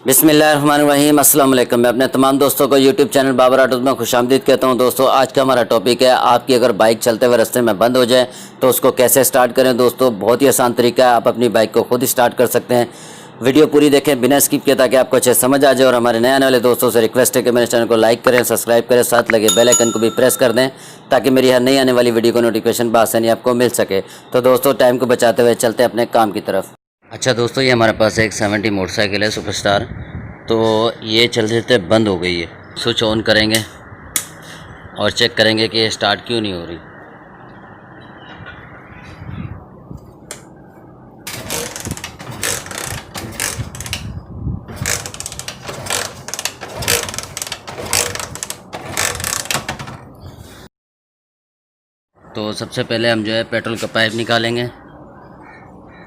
बिस्मिल्लाहिर्रहमानिर्रहीम। अस्सलाम वालेकुम। मैं अपने तमाम दोस्तों को यूट्यूब चैनल बाबर ऑटोज़ में खुशामदीद कहता हूं। दोस्तों, आज का हमारा टॉपिक है, आपकी अगर बाइक चलते हुए रास्ते में बंद हो जाए तो उसको कैसे स्टार्ट करें। दोस्तों, बहुत ही आसान तरीका है, आप अपनी बाइक को खुद स्टार्ट कर सकते हैं। वीडियो पूरी देखें बिना स्किप किए ताकि आपको अच्छे समझ आ जाए। और हमारे नए आने वाले दोस्तों से रिक्वेस्ट है कि मेरे चैनल को लाइक करें, सब्सक्राइब करें, साथ लगे बेल आइकन को भी प्रेस कर दें ताकि मेरी हर नई आने वाली वीडियो को नोटिफिकेशन बआसानी आपको मिल सके। तो दोस्तों, टाइम को बचाते हुए चलते हैं अपने काम की तरफ। अच्छा दोस्तों, ये हमारे पास एक 70 मोटरसाइकिल है सुपरस्टार। तो ये चलते चलते बंद हो गई है। स्विच ऑन करेंगे और चेक करेंगे कि ये स्टार्ट क्यों नहीं हो रही। तो सबसे पहले हम जो है पेट्रोल का पाइप निकालेंगे,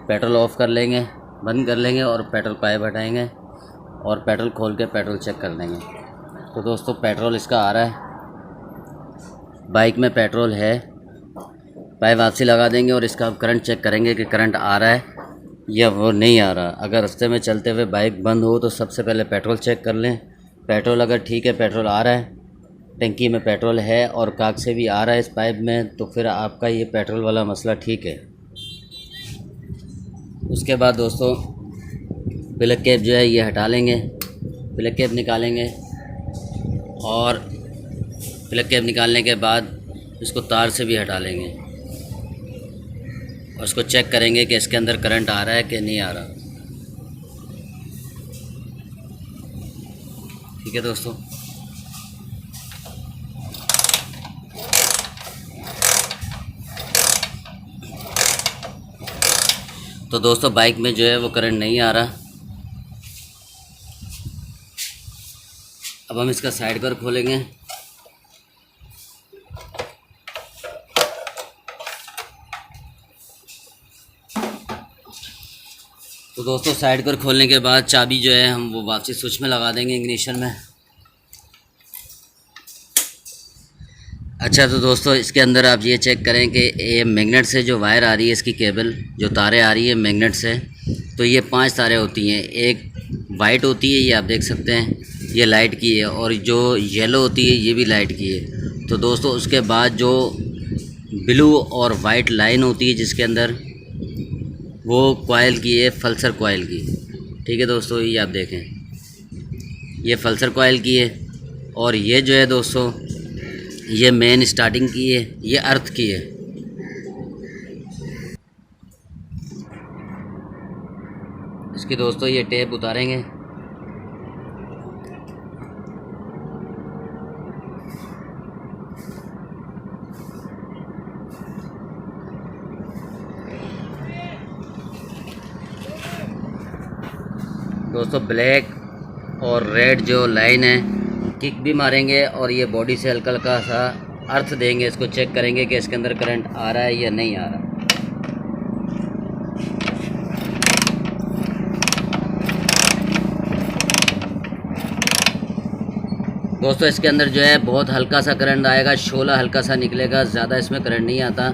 पेट्रोल ऑफ कर लेंगे, बंद कर लेंगे और पेट्रोल पाइप हटाएंगे और पेट्रोल खोल के पेट्रोल चेक कर लेंगे। तो दोस्तों, पेट्रोल इसका आ रहा है, बाइक में पेट्रोल है। पाइप वापसी लगा देंगे और इसका करंट चेक करेंगे कि करंट आ रहा है या वो नहीं आ रहा। अगर रास्ते में चलते हुए बाइक बंद हो तो सबसे पहले पेट्रोल चेक कर लें। पेट्रोल अगर ठीक है, पेट्रोल आ रहा है, टंकी में पेट्रोल है और काग से भी आ रहा है इस पाइप में, तो फिर आपका ये पेट्रोल वाला मसला ठीक है। उसके बाद दोस्तों, प्लग कैप जो है ये हटा लेंगे, प्लग कैप निकालेंगे और प्लग कैप निकालने के बाद इसको तार से भी हटा लेंगे और इसको चेक करेंगे कि इसके अंदर करंट आ रहा है कि नहीं आ रहा। ठीक है दोस्तों। तो दोस्तों, बाइक में जो है वो करंट नहीं आ रहा। अब हम इसका साइड पर खोलेंगे। तो दोस्तों, साइड पर खोलने के बाद चाबी जो है हम वो वापसी स्विच में लगा देंगे, इग्निशन में। अच्छा, तो दोस्तों, इसके अंदर आप ये चेक करें कि ये मैग्नेट से जो वायर आ रही है, इसकी केबल जो तारें आ रही है मैग्नेट से, तो ये 5 तारें होती हैं। एक वाइट होती है, ये आप देख सकते हैं, ये लाइट की है, और जो येलो होती है ये भी लाइट की है। तो दोस्तों, उसके बाद जो ब्लू और वाइट लाइन होती है जिसके अंदर, वो कॉइल की है, पल्सर कॉइल की। ठीक है दोस्तों, ये आप देखें, ये पल्सर कॉइल की है। और ये जो है दोस्तों, ये मेन स्टार्टिंग की है, ये अर्थ की है। इसकी दोस्तों ये टेप उतारेंगे। दोस्तों, ब्लैक और रेड जो लाइन है, किक भी मारेंगे और ये बॉडी से हल्का हल्का सा अर्थ देंगे। इसको चेक करेंगे कि इसके अंदर करंट आ रहा है या नहीं आ रहा। दोस्तों, इसके अंदर जो है बहुत हल्का सा करंट आएगा, शोला हल्का सा निकलेगा, ज़्यादा इसमें करंट नहीं आता।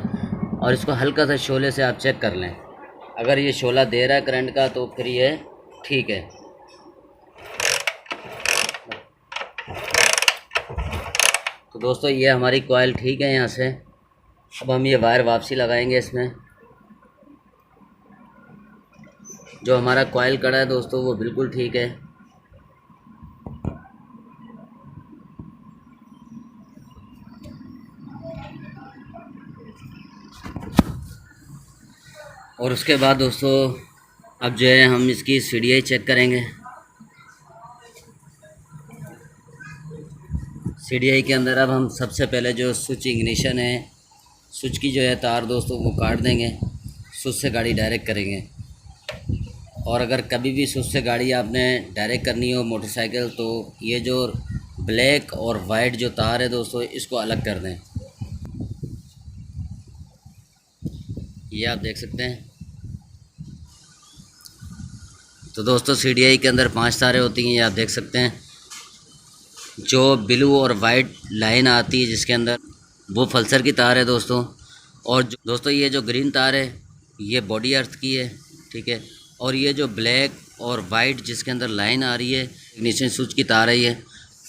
और इसको हल्का सा शोले से आप चेक कर लें। अगर ये शोला दे रहा है करंट का तो फिर ये ठीक है। तो दोस्तों, ये हमारी कॉइल ठीक है यहाँ से। अब हम ये वायर वापसी लगाएंगे इसमें। जो हमारा कॉइल कड़ा है दोस्तों, वो बिल्कुल ठीक है। और उसके बाद दोस्तों, अब जो है हम इसकी सीडीआई चेक करेंगे। सीडीआई के अंदर अब हम सबसे पहले जो स्विच इग्निशन है, स्विच की जो है तार दोस्तों वो काट देंगे, स्विच से गाड़ी डायरेक्ट करेंगे। और अगर कभी भी स्विच से गाड़ी आपने डायरेक्ट करनी हो मोटरसाइकिल, तो ये जो ब्लैक और वाइट जो तार है दोस्तों, इसको अलग कर दें। ये आप देख सकते हैं। तो दोस्तों, सीडीआई के अंदर 5 तारें होती हैं, ये आप देख सकते हैं। जो ब्लू और वाइट लाइन आती है जिसके अंदर, वो पल्सर की तार है दोस्तों। और दोस्तों, ये जो ग्रीन तार है ये बॉडी अर्थ की है, ठीक है। और ये जो ब्लैक और वाइट जिसके अंदर लाइन आ रही है इग्निशन स्विच की तार है ये,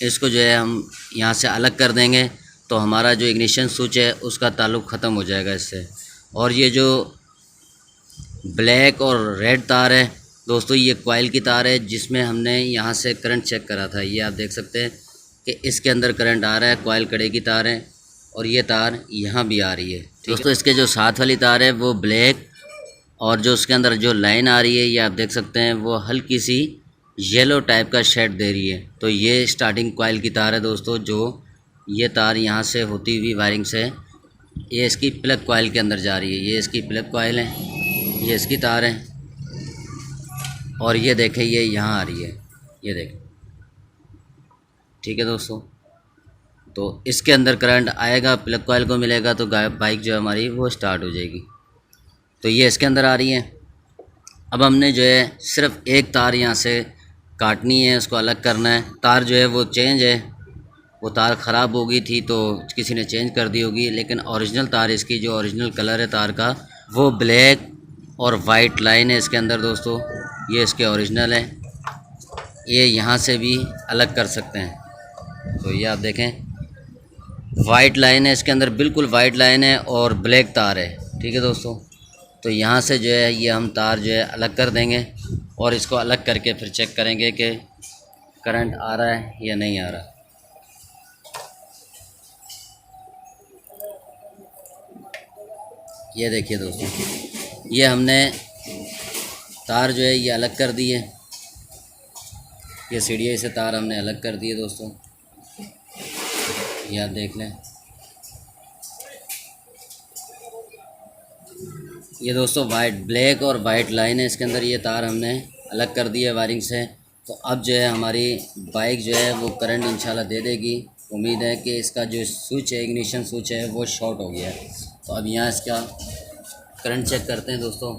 इसको जो है हम यहाँ से अलग कर देंगे तो हमारा जो इग्निशन स्विच है उसका ताल्लुक़ ख़त्म हो जाएगा इससे। और ये जो ब्लैक और रेड तार है दोस्तों, ये कॉइल की तार है जिसमें हमने यहाँ से करंट चेक करा था। ये आप देख सकते हैं कि इसके अंदर करंट आ रहा है, कॉइल कड़े की तार है और ये तार यहाँ भी आ रही है। दोस्तों इसके जो साथ वाली तार है वो ब्लैक और जो उसके अंदर जो लाइन आ रही है ये आप देख सकते हैं वो हल्की सी येलो टाइप का शेड दे रही है। तो ये स्टार्टिंग कॉइल की तार है दोस्तों, जो ये तार यहाँ से होती हुई वायरिंग से ये इसकी प्लग कॉइल के अंदर जा रही है। ये इसकी प्लग कॉइल है, ये इसकी तार है और ये देखें ये यहाँ आ रही है, ये देखें। ठीक है दोस्तों, तो इसके अंदर करंट आएगा, प्लग कॉइल को मिलेगा तो बाइक जो है हमारी वो स्टार्ट हो जाएगी। तो ये इसके अंदर आ रही है। अब हमने जो है सिर्फ एक तार यहाँ से काटनी है, उसको अलग करना है। तार जो है वो चेंज है, वो तार ख़राब हो गई थी तो किसी ने चेंज कर दी होगी, लेकिन ओरिजिनल तार इसकी जो ओरिजिनल कलर है तार का वो ब्लैक और वाइट लाइन है इसके अंदर दोस्तों। ये इसके ओरिजिनल है, ये यहाँ से भी अलग कर सकते हैं। तो ये आप देखें वाइट लाइन है इसके अंदर, बिल्कुल वाइट लाइन है और ब्लैक तार है। ठीक है दोस्तों, तो यहाँ से जो है ये हम तार जो है अलग कर देंगे और इसको अलग करके फिर चेक करेंगे कि करंट आ रहा है या नहीं आ रहा। ये देखिए दोस्तों, ये हमने तार जो है ये अलग कर दी है, ये सीढ़ी से तार हमने अलग कर दी है दोस्तों। ये आप देख लें, ये दोस्तों वाइट ब्लैक और वाइट लाइन है इसके अंदर, ये तार हमने अलग कर दी है वायरिंग से। तो अब जो है हमारी बाइक जो है वो करंट इंशाल्लाह दे देगी। उम्मीद है कि इसका जो स्विच है, इग्निशन स्विच है, वो शॉर्ट हो गया है। तो अब यहाँ इसका करंट चेक करते हैं दोस्तों।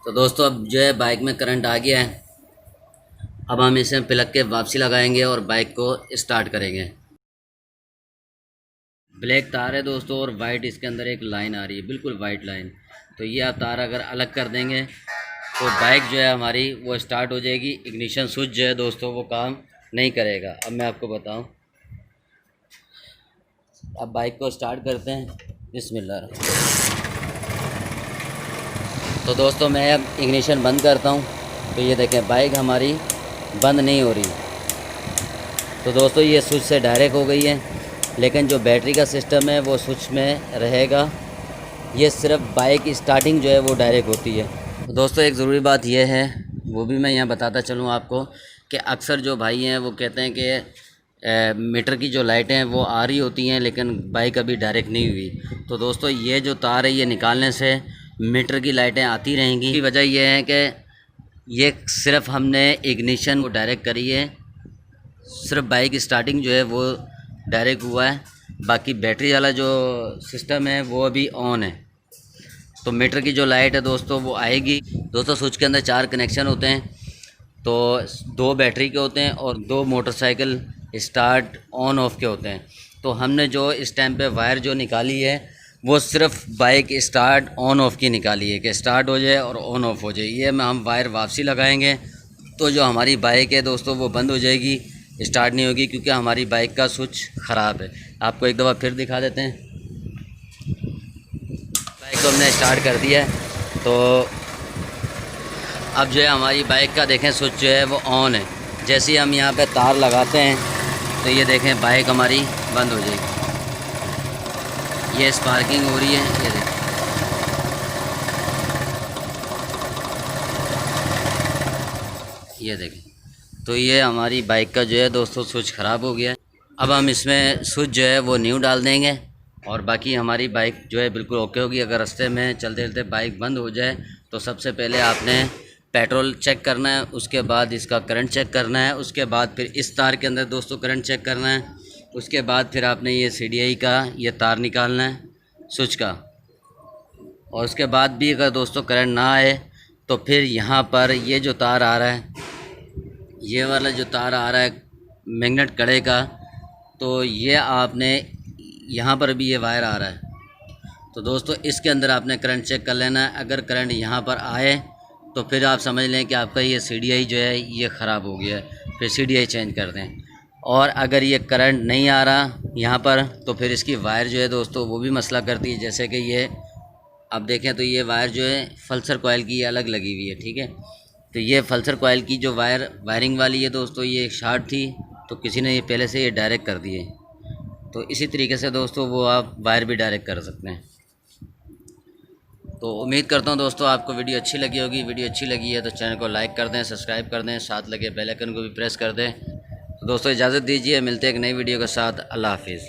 तो दोस्तों अब जो है बाइक में करंट आ गया है। अब हम इसे प्लग के वापसी लगाएंगे और बाइक को स्टार्ट करेंगे। ब्लैक तार है दोस्तों और वाइट इसके अंदर एक लाइन आ रही है, बिल्कुल वाइट लाइन। तो ये आप तार अगर अलग कर देंगे तो बाइक जो है हमारी वो स्टार्ट हो जाएगी। इग्निशन स्विच जो है दोस्तों वो काम नहीं करेगा। अब मैं आपको बताऊं, अब बाइक को स्टार्ट करते हैं, बिस्मिल्लाह। तो दोस्तों मैं अब इग्निशन बंद करता हूं, तो ये देखें बाइक हमारी बंद नहीं हो रही। तो दोस्तों ये स्विच से डायरेक्ट हो गई है, लेकिन जो बैटरी का सिस्टम है वो स्विच में रहेगा। ये सिर्फ बाइक स्टार्टिंग जो है वो डायरेक्ट होती है। तो दोस्तों एक ज़रूरी बात यह है, वो भी मैं यहाँ बताता चलूँ आपको, कि अक्सर जो भाई हैं वो कहते हैं कि मीटर की जो लाइटें हैं वो आ रही होती हैं लेकिन बाइक अभी डायरेक्ट नहीं हुई। तो दोस्तों ये जो तार है ये निकालने से मीटर की लाइटें आती रहेंगी। की वजह यह है कि ये सिर्फ हमने इग्निशन को डायरेक्ट करी है, सिर्फ बाइक स्टार्टिंग जो है वो डायरेक्ट हुआ है, बाकी बैटरी वाला जो सिस्टम है वो अभी ऑन है। तो मीटर की जो लाइट है दोस्तों वो आएगी। दोस्तों स्विच के अंदर 4 कनेक्शन होते हैं, तो 2 बैटरी के होते हैं और 2 मोटरसाइकिल स्टार्ट ऑन ऑफ के होते हैं। तो हमने जो इस टाइम पे वायर जो निकाली है वो सिर्फ बाइक स्टार्ट ऑन ऑफ की निकाली है, कि स्टार्ट हो जाए और ऑन ऑफ हो जाए। ये में हम वायर वापसी लगाएंगे तो जो हमारी बाइक है दोस्तों वो बंद हो जाएगी, स्टार्ट नहीं होगी, क्योंकि हमारी बाइक का स्विच ख़राब है। आपको एक दफ़ा फिर दिखा देते हैं। बाइक को हमने स्टार्ट कर दिया है, तो अब जो है हमारी बाइक का देखें स्विच जो है वो ऑन है। जैसे ही हम यहाँ पे तार लगाते हैं तो ये देखें बाइक हमारी बंद हो जाएगी। ये स्पार्किंग हो रही है, ये देखें। ये देखें, तो ये हमारी बाइक का जो है दोस्तों स्विच ख़राब हो गया है। अब हम इसमें स्विच जो है वो न्यू डाल देंगे और बाकी हमारी बाइक जो है बिल्कुल ओके होगी। अगर रास्ते में चलते चलते बाइक बंद हो जाए तो सबसे पहले आपने पेट्रोल चेक करना है, उसके बाद इसका करंट चेक करना है, उसके बाद फिर इस तार के अंदर दोस्तों करंट चेक करना है, उसके बाद फिर आपने ये CDI का ये तार निकालना है स्विच का। और उसके बाद भी अगर दोस्तों करंट ना आए तो फिर यहाँ पर ये जो तार आ रहा है, ये वाला जो तार आ रहा है मैग्नेट कड़े का, तो ये आपने यहाँ पर भी ये वायर आ रहा है। तो दोस्तों इसके अंदर आपने करंट चेक कर लेना है। अगर करंट यहाँ पर आए तो फिर आप समझ लें कि आपका ये CDI जो है ये ख़राब हो गया है, फिर CDI चेंज कर दें। और अगर ये करंट नहीं आ रहा यहाँ पर तो फिर इसकी वायर जो है दोस्तों वो भी मसला करती है। जैसे कि ये आप देखें तो ये वायर जो है पल्सर कॉइल की अलग लगी हुई है, ठीक है। तो ये पल्सर कॉइल की जो वायरिंग वाली है दोस्तों, ये शार्ट थी तो किसी ने ये पहले से ये डायरेक्ट कर दिए। तो इसी तरीके से दोस्तों वो आप वायर भी डायरेक्ट कर सकते हैं। तो उम्मीद करता हूँ दोस्तों आपको वीडियो अच्छी लगी होगी। वीडियो अच्छी लगी है तो चैनल को लाइक कर दें, सब्सक्राइब कर दें, साथ लगे बेल आइकन को भी प्रेस कर दें। तो दोस्तों इजाज़त दीजिए, मिलते हैं एक नई वीडियो के साथ। अल्लाह हाफिज़।